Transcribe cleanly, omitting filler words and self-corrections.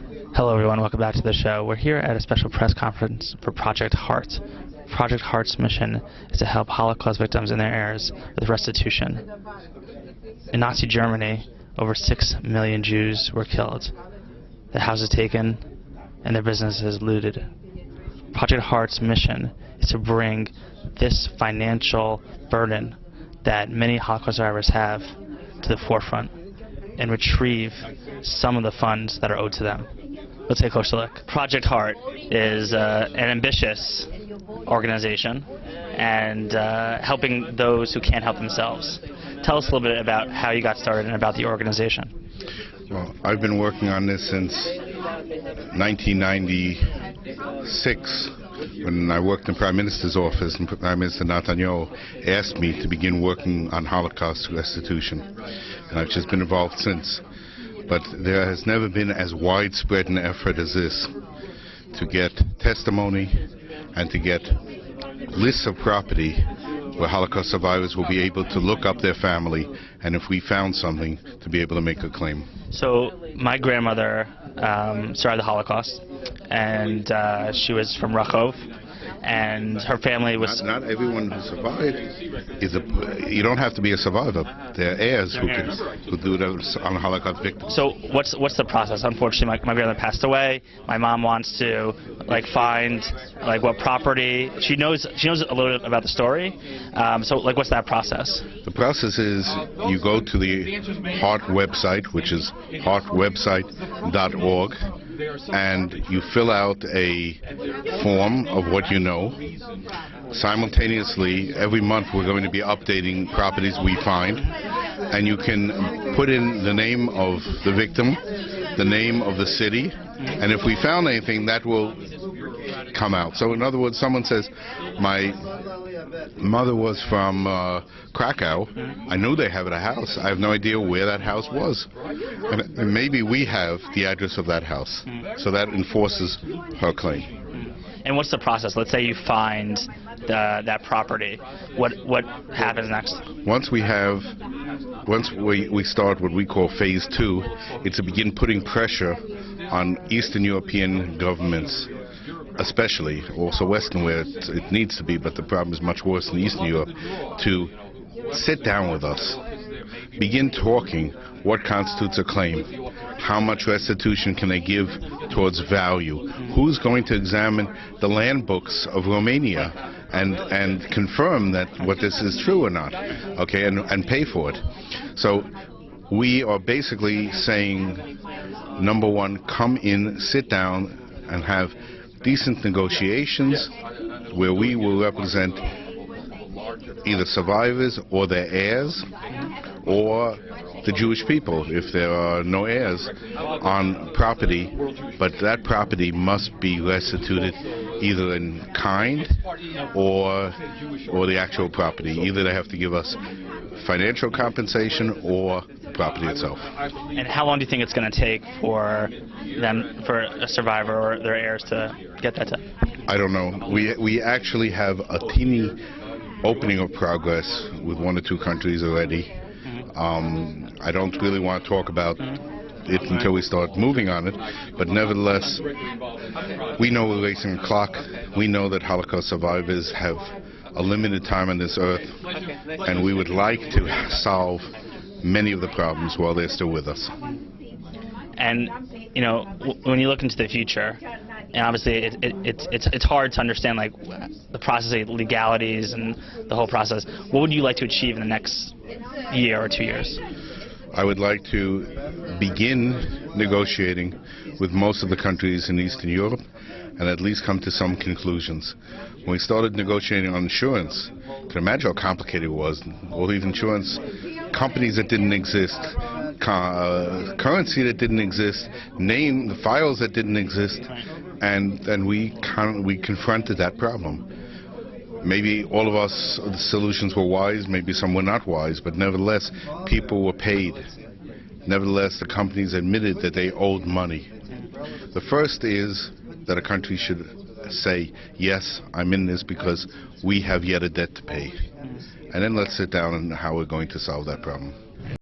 Hello everyone, welcome back to the show. We're here at a special press conference for Project Heart. Project Heart's mission is to help Holocaust victims and their heirs with restitution. In Nazi Germany, over 6 million Jews were killed, their houses taken, and their businesses looted. Project Heart's mission is to bring this financial burden that many Holocaust survivors have to the forefront and retrieve some of the funds that are owed to them. Let's take a closer look. Project Heart is an ambitious organization and helping those who can't help themselves. Tell us a little bit about how you got started and about the organization. Well, I've been working on this since 1996 when I worked in Prime Minister's office, and Prime Minister Netanyahu asked me to begin working on Holocaust restitution. And I've just been involved since. But there has never been as widespread an effort as this to get testimony and to get lists of property where Holocaust survivors will be able to look up their family, and if we found something, to be able to make a claim. So my grandmother survived the Holocaust, and she was from Rachov, and her family was... Not everyone who survived is you don't have to be a survivor. There are heirs who do those on Holocaust victims. So what's the process? Unfortunately, my grandmother passed away. My mom wants to find what property. She knows a little bit about the story. So what's that process? The process is you go to the Heart website, which is heartwebsite.org, and you fill out a form of what you know. Simultaneously, every month we're going to be updating properties we find, and you can put in the name of the victim, the name of the city, and if we found anything, that will come out. So in other words, someone says, my mother was from Krakow. I knew they have a house. I have no idea where that house was. And maybe we have the address of that house. So that enforces her claim. And what's the process? Let's say you find that property. What happens next? Once we start what we call phase 2, it's to begin putting pressure on Eastern European governments, especially, also Western where it needs to be, but the problem is much worse in Eastern Europe, to sit down with us, begin talking what constitutes a claim, how much restitution can they give towards value, who's going to examine the land books of Romania and confirm that what this is true or not, okay, and pay for it. So we are basically saying, number one, come in, sit down, and have decent negotiations where we will represent either survivors or their heirs or the Jewish people if there are no heirs on property, but that property must be restituted either in kind or the actual property. Either they have to give us financial compensation or the property itself. And how long do you think it's going to take for a survivor or their heirs to get that done? I don't know. We actually have a teeny opening of progress with 1 or 2 countries already. I don't really want to talk about it until we start moving on it, but nevertheless, we know we're racing a clock. We know that Holocaust survivors have a limited time on this earth, and we would like to solve many of the problems while they're still with us. And when you look into the future, and obviously it's hard to understand the process of legalities and the whole process. What would you like to achieve in the next year or 2 years? I would like to begin negotiating with most of the countries in Eastern Europe and at least come to some conclusions. When we started negotiating on insurance, you can imagine how complicated it was. All these insurance companies that didn't exist, currency that didn't exist, the files that didn't exist, and we confronted that problem. Maybe all of us, the solutions were wise, maybe some were not wise, but nevertheless, people were paid. Nevertheless, the companies admitted that they owed money. The first is that a country should say, yes, I'm in this because we have yet a debt to pay. And then let's sit down on how we're going to solve that problem.